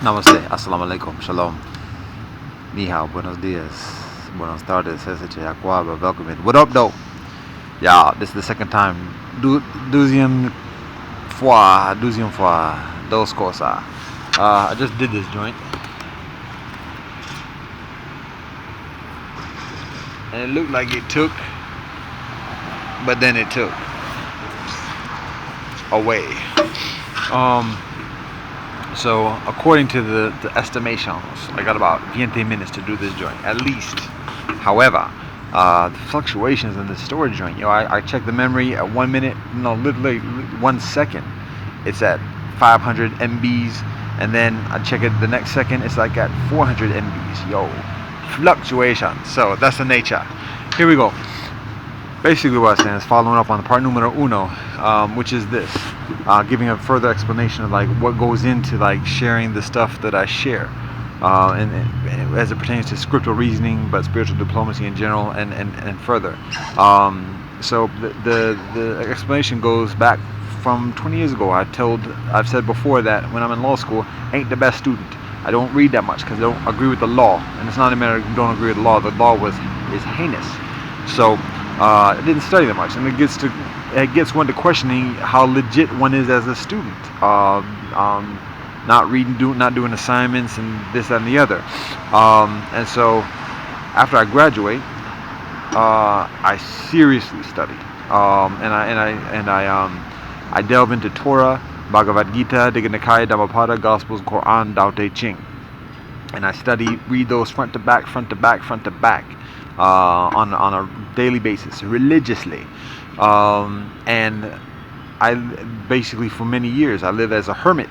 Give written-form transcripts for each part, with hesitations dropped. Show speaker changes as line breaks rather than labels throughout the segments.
Namaste, assalamu alaikum, shalom, ni hao, buenos dias, buenas tardes, etc. Aquaba, welcome in. What up, though? Yeah, this is the second time. Deuxième fois, dos cosas. I just did this joint, and it looked like it took, but then it took away. So according to the estimations, I got about 20 minutes to do this joint, at least. However, the fluctuations in the storage joint, I check the memory at 1 minute, no, literally 1 second, it's at 500 MBs, and then I check it the next second, it's like at 400 MBs. Fluctuation. So that's the nature. Here we go. Basically what I'm saying is following up on the part numero uno, which is this, giving a further explanation of like what goes into like sharing the stuff that I share, and as it pertains to scriptural reasoning, but spiritual diplomacy in general, and further. So the explanation goes back from 20 years ago. I've said before that when I'm in law school, I ain't the best student. I don't read that much because I don't agree with the law, and it's not a matter of you don't agree with the law. The law is heinous. So I didn't study that much, and it gets one to questioning how legit one is as a student. Not reading, not doing assignments, and this, that, and the other. And so after I graduate, I seriously studied, and I delve into Torah, Bhagavad Gita, Digha Nikaya, Dhammapada, Gospels, Quran, Tao Te Ching, and I read those front to back, on a daily basis, religiously, and I basically for many years I live as a hermit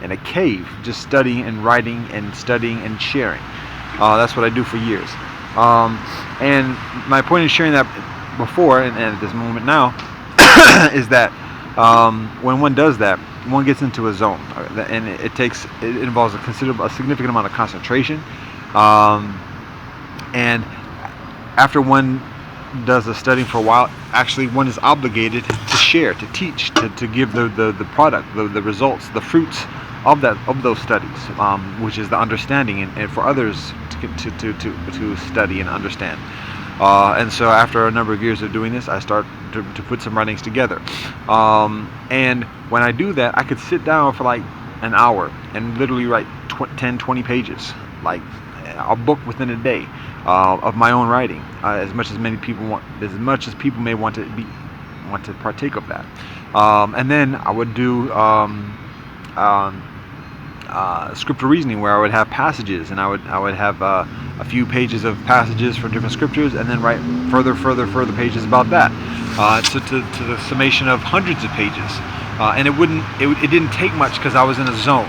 in a cave, just studying and writing and studying and sharing. That's what I do for years, and my point in sharing that before and at this moment now is that when one does that, one gets into a zone, and it involves a significant amount of concentration, and after one does the studying for a while, actually one is obligated to share, to teach, to give the product, the results, the fruits of those studies, which is the understanding, and for others to study and understand. And so after a number of years of doing this, I start to put some writings together. And when I do that, I could sit down for like an hour and literally write 10, 20 pages, like a book within a day, of my own writing, as much as people may want to partake of that. And then I would do scriptural reasoning, where I would have passages, and I would have a few pages of passages from different scriptures, and then write further pages about that, to the summation of hundreds of pages. And it didn't take much because I was in a zone.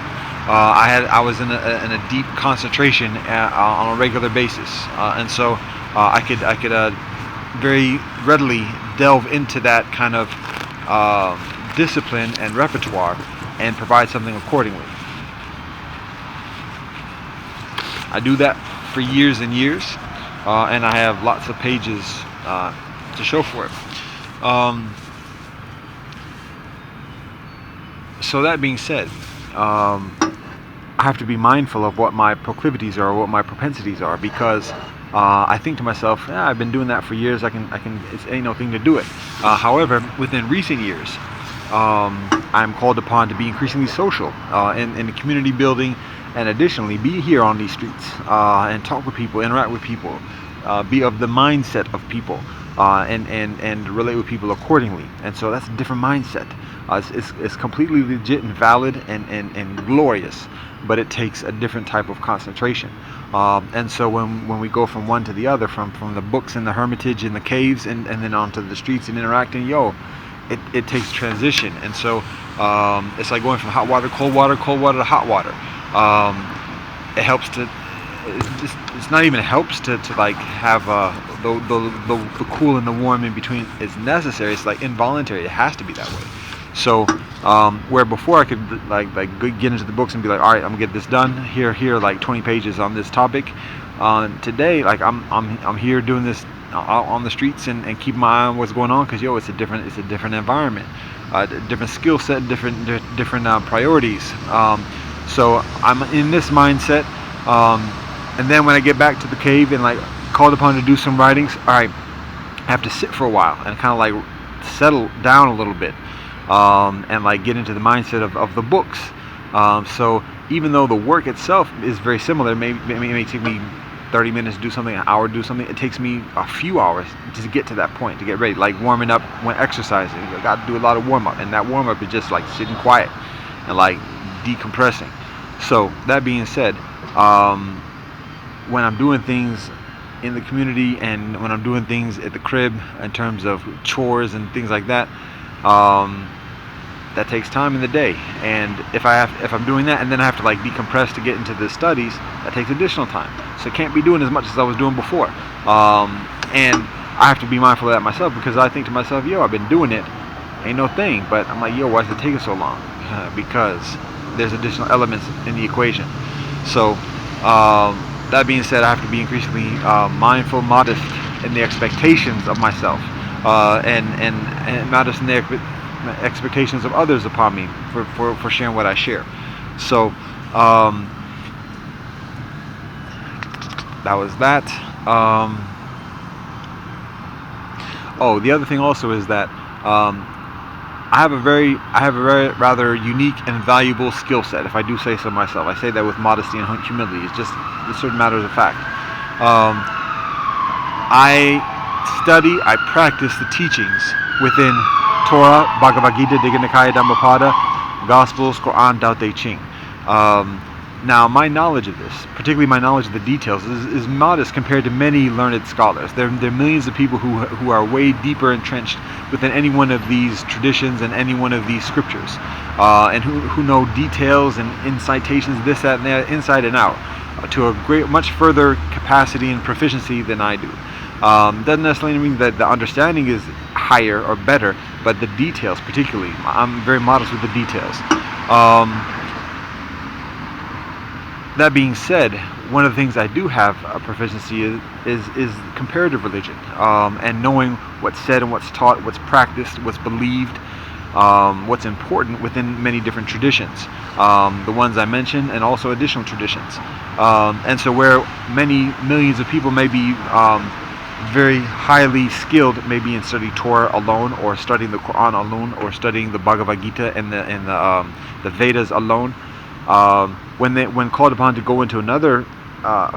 I was in a deep concentration on a regular basis, and so I could very readily delve into that kind of discipline and repertoire and provide something accordingly. I do that for years and years, and I have lots of pages to show for it. So that being said, I have to be mindful of what my proclivities are, what my propensities are, because I think to myself, I've been doing that for years. I can. It ain't no thing to do it. However, within recent years, I'm called upon to be increasingly social in the community building, and additionally be here on these streets and talk with people, interact with people, be of the mindset of people, and relate with people accordingly. And so that's a different mindset. It's completely legit and valid and glorious, but it takes a different type of concentration. And so when we go from one to the other, from the books and the hermitage and the caves, and then onto the streets and interacting, it takes transition. And so it's like going from hot water, cold water to hot water. It helps to. It's not even helps to like have the cool and the warm in between is necessary. It's like involuntary. It has to be that way. So where before I could like get into the books and be like, all right, I'm gonna get this done. Here, like 20 pages on this topic. Today, like I'm here doing this out on the streets and keep my eye on what's going on, because it's a different environment, different skill set, different priorities. So I'm in this mindset, um, and then when I get back to the cave and like called upon to do some writings, all right, I have to sit for a while and kind of like settle down a little bit, and like get into the mindset of the books. So even though the work itself is very similar, it may take me 30 minutes to do something, an hour to do something. It takes me a few hours to get to that point, to get ready, like warming up when exercising. I got to do a lot of warm up, and that warm up is just like sitting quiet and like decompressing. So that being said, when I'm doing things in the community and when I'm doing things at the crib in terms of chores and things like that, that takes time in the day. And if I'm doing that and then I have to like decompress to get into the studies, that takes additional time. So I can't be doing as much as I was doing before. And I have to be mindful of that myself, because I think to myself, yo, I've been doing it, ain't no thing. But I'm like, yo, why is it taking so long? Because there's additional elements in the equation. So that being said, I have to be increasingly mindful, modest in the expectations of myself, and modest in the expectations of others upon me for sharing what I share. So that was that. Oh, the other thing also is that I have a very rather unique and valuable skill set, if I do say so myself. I say that with modesty and humility. It's just certain matters of fact. I I practice the teachings within Torah, Bhagavad Gita, Digha Nikaya, Dhammapada, Gospels, Quran, Tao Te Ching. Now, my knowledge of this, particularly my knowledge of the details, is modest compared to many learned scholars. There are millions of people who are way deeper entrenched within any one of these traditions and any one of these scriptures, and who know details and incitations, this, that, and that, inside and out, to a much further capacity and proficiency than I do. Doesn't necessarily mean that the understanding is higher or better, but the details particularly, I'm very modest with the details. That being said, one of the things I do have a proficiency is comparative religion, and knowing what's said and what's taught, what's practiced, what's believed, what's important within many different traditions, the ones I mentioned, and also additional traditions. And so where many millions of people may be very highly skilled, maybe in studying Torah alone, or studying the Quran alone, or studying the Bhagavad Gita and the Vedas alone, when called upon to go into another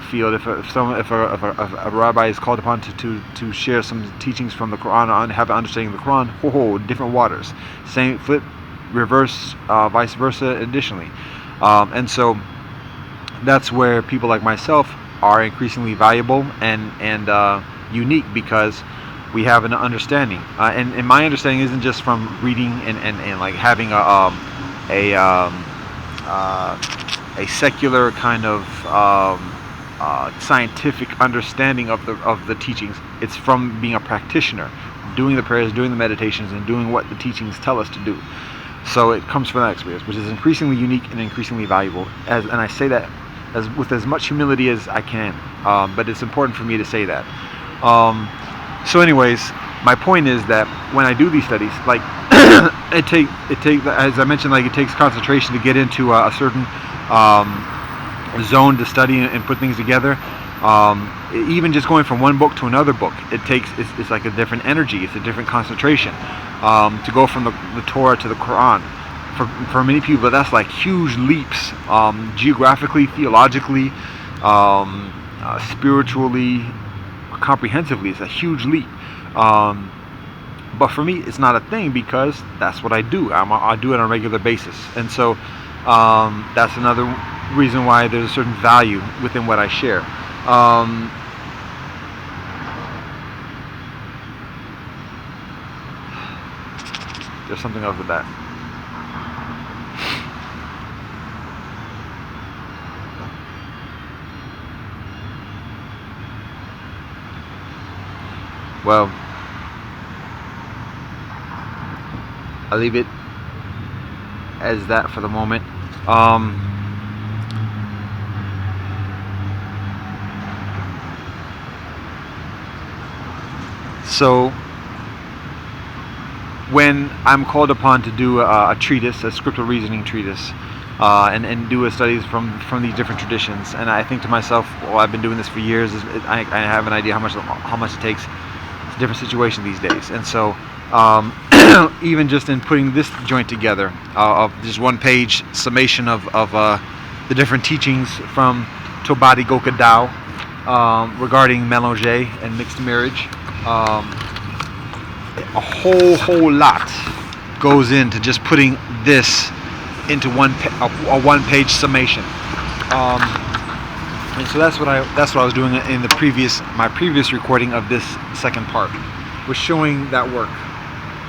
field, if a rabbi is called upon to share some teachings from the Quran and have an understanding of the Quran, different waters, same flip, reverse, vice versa. Additionally, and so that's where people like myself are increasingly valuable and unique, because we have an understanding, and my understanding isn't just from reading and like having a secular kind of scientific understanding of the teachings. It's from being a practitioner, doing the prayers, doing the meditations, and doing what the teachings tell us to do. So it comes from that experience, which is increasingly unique and increasingly valuable. And I say that with as much humility as I can, but it's important for me to say that. So anyways, my point is that when I do these studies, like it take as I mentioned, like it takes concentration to get into a certain zone to study and put things together. Even just going from one book to another book, it's like a different energy, it's a different concentration. To go from the Torah to the Quran, for many people, that's like huge leaps, geographically, theologically, spiritually, comprehensively. It's a huge leap. But for me, it's not a thing, because that's what I do. I do it on a regular basis, and so that's another reason why there's a certain value within what I share. There's something else with that. Well, I'll leave it as that for the moment. So when I'm called upon to do a treatise, a scriptural reasoning treatise, and do a studies from these different traditions, and I think to myself, well, I've been doing this for years. I have an idea how much it takes. It's a different situation these days, and so even just in putting this joint together, of just one page summation of the different teachings from Tobadi Goka Dao regarding Mélangé and mixed marriage. A whole lot goes into just putting this into a one-page summation, and so that's what I was doing in my previous recording of this second part, was showing that work,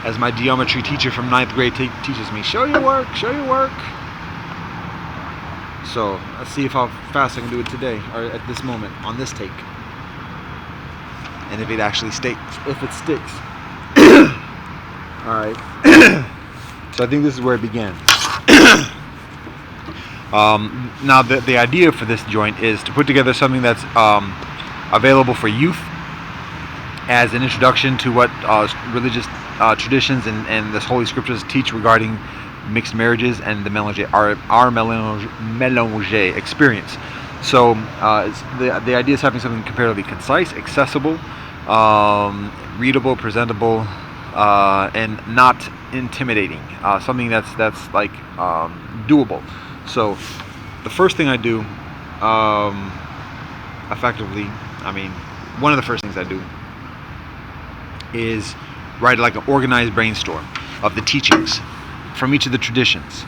as my geometry teacher from 9th grade teaches me. Show your work, show your work. So let's see how fast I can do it today, or at this moment, on this take, and if it actually sticks. All right. So I think this is where it began. Now the idea for this joint is to put together something that's available for youth as an introduction to what religious traditions and the Holy Scriptures teach regarding mixed marriages and the Mélangé, our Mélangé experience. So the idea is having something comparatively concise, accessible, readable, presentable, and not intimidating. Something that's like doable. So the first thing I do, effectively, one of the first things I do is write like an organized brainstorm of the teachings from each of the traditions.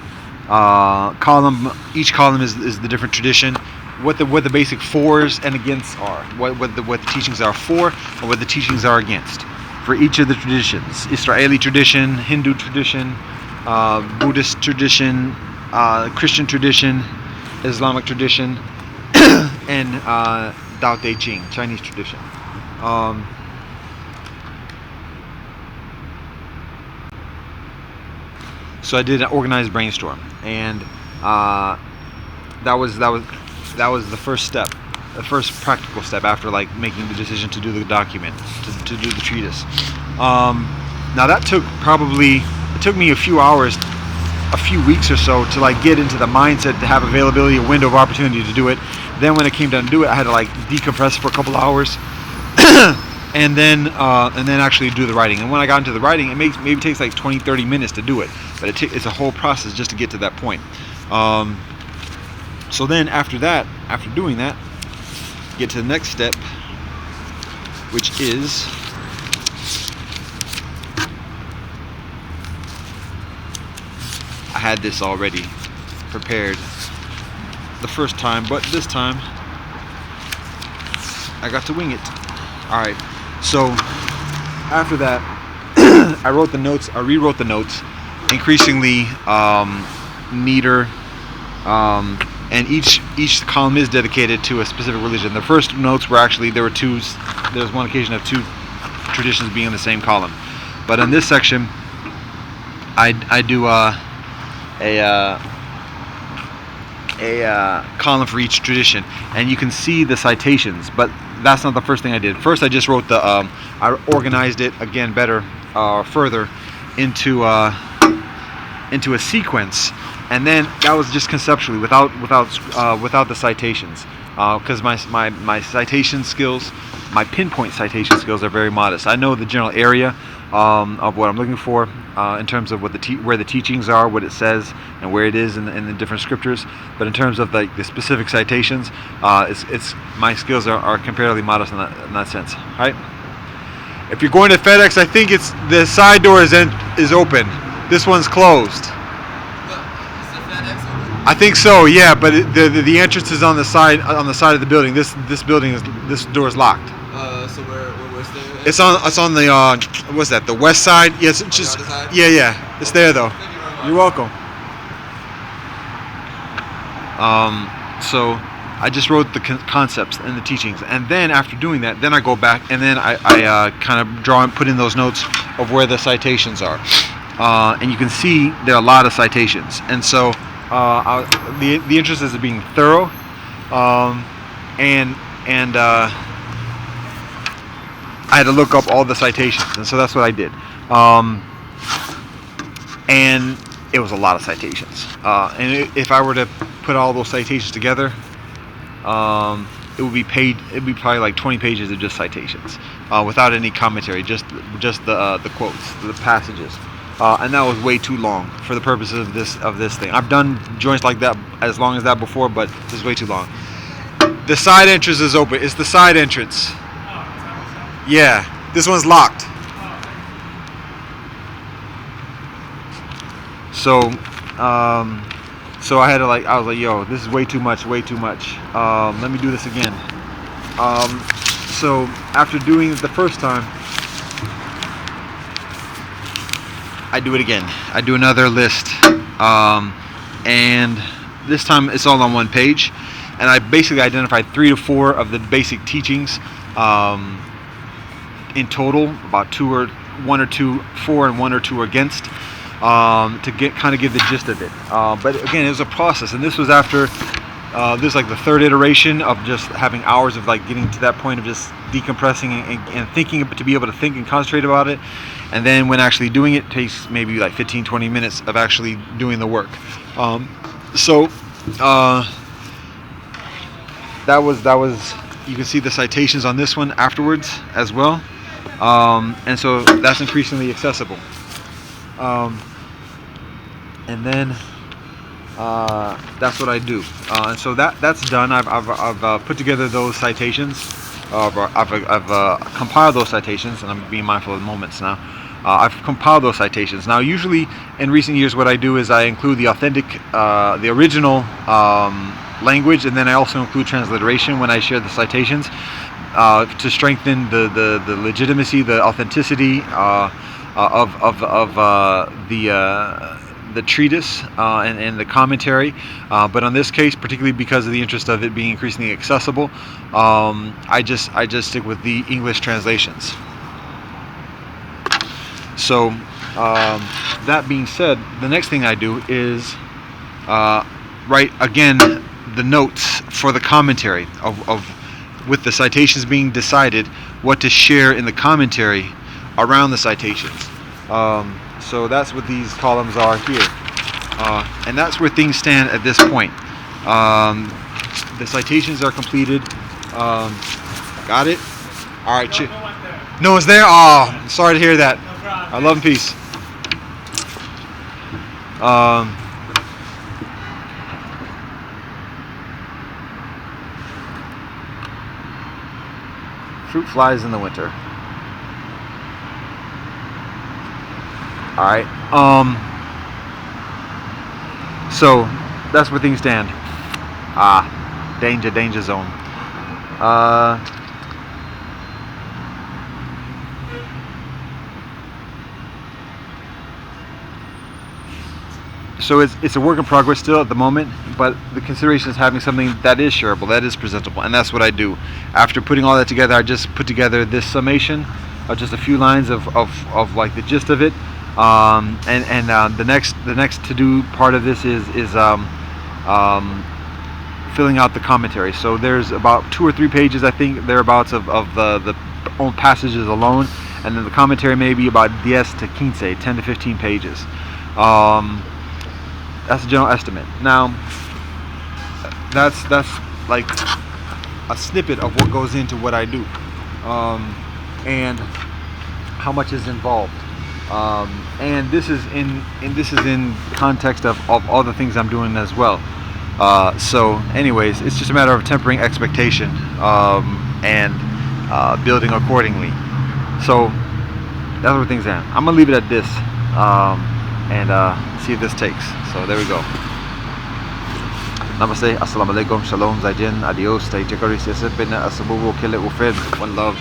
Each column is the different tradition, what the basic fors and against are, what the teachings are for, and what the teachings are against for each of the traditions: Israeli tradition, Hindu tradition, Buddhist tradition, Christian tradition, Islamic tradition, and Tao Te Ching, Chinese tradition. So I did an organized brainstorm, and that was the first step, the first practical step after like making the decision to do the document, to do the treatise. Now that took me a few hours, a few weeks or so to like get into the mindset to have availability, a window of opportunity to do it. Then when it came down to do it, I had to like decompress for a couple hours. And then actually do the writing. And when I got into the writing, it maybe takes like 20-30 minutes to do it, but it's a whole process just to get to that point. So then after doing that, get to the next step, which is I had this already prepared the first time, but this time I got to wing it. All right. So after that, I rewrote the notes, increasingly neater, and each column is dedicated to a specific religion. The first notes were actually, there was one occasion of two traditions being in the same column, but in this section, I do a column for each tradition, and you can see the citations, but that's not the first thing I did. First, I just wrote I organized it again better, further into a sequence, and then that was just conceptually, without the citations, because my citation skills, my pinpoint citation skills are very modest. I know the general area of what I'm looking for in terms of where the teachings are, what it says, and where it is in the different scriptures. But in terms of the specific citations, it's my skills are comparatively modest in that sense. Right? If you're going to FedEx, I think it's the side door is open. This one's closed. I think so, yeah. But the entrance is on the side of the building. This door is locked.
So where's the?
It's on the what's that? The west side? Yes, it's just yeah. It's there though. You're welcome. So I just wrote the concepts and the teachings, and then after doing that, then I go back and then I kind of draw and put in those notes of where the citations are, and you can see there are a lot of citations, and so the interest is in being thorough, and I had to look up all the citations, and so that's what I did. and it was a lot of citations. If I were to put all those citations together, it would be probably like 20 pages of just citations, without any commentary, just the quotes, the passages, and that was way too long for the purposes of this thing. I've done joints like that as long as that before, but this is way too long. The side entrance is open. It's the side entrance. Yeah, this one's locked. So I had to I was like, yo, this is way too much. Let me do this again. So after doing it the first time, I do it again. I do another list, and this time it's all on one page, and I basically identified 3 to 4 of the basic teachings. In total, about 1 or 2 for and 1 or 2 against, to give the gist of it. But again, it was a process, and this was after this is like the 3rd iteration of just having hours of like getting to that point of just decompressing and thinking, to be able to think and concentrate about it. And then when actually doing it takes maybe like 15-20 minutes of actually doing the work. That was you can see the citations on this one afterwards as well. And so that's increasingly accessible. And then that's what I do. And so that's done. I've put together those citations. I've compiled those citations, and I'm being mindful of the moments now. I've compiled those citations. Now, usually in recent years, what I do is I include the authentic, the original language, and then I also include transliteration when I share the citations, to strengthen the legitimacy, the authenticity of the treatise and the commentary. But on this case, particularly because of the interest of it being increasingly accessible, I just stick with the English translations. So that being said, the next thing I do is write again the notes for the commentary of with the citations being decided, what to share in the commentary around the citations. So that's what these columns are here, and that's where things stand at this point. The citations are completed. Got it? All right. No one's there? Oh, sorry to hear that. I love and peace. Fruit flies in the winter. All right. So that's where things stand. Danger zone. So it's a work in progress still at the moment, but the consideration is having something that is shareable, that is presentable, and that's what I do. After putting all that together, I just put together this summation of just a few lines of like the gist of it. The next to do part of this is filling out the commentary. So there's about 2 or 3 pages, I think, thereabouts of the own passages alone, and then the commentary may be about 10 to 15, 10 to 15 pages. That's a general estimate. Now, that's like a snippet of what goes into what I do, and how much is involved. And this is in context of all the things I'm doing as well. So, anyways, it's just a matter of tempering expectation, and building accordingly. So that's where things are. I'm gonna leave it at this, and see if this takes. So there we go. Namaste, assalamu alaikum, shalom, zaijin, adios, stay chikari, sisipin, asabubu, kille ufid, one love.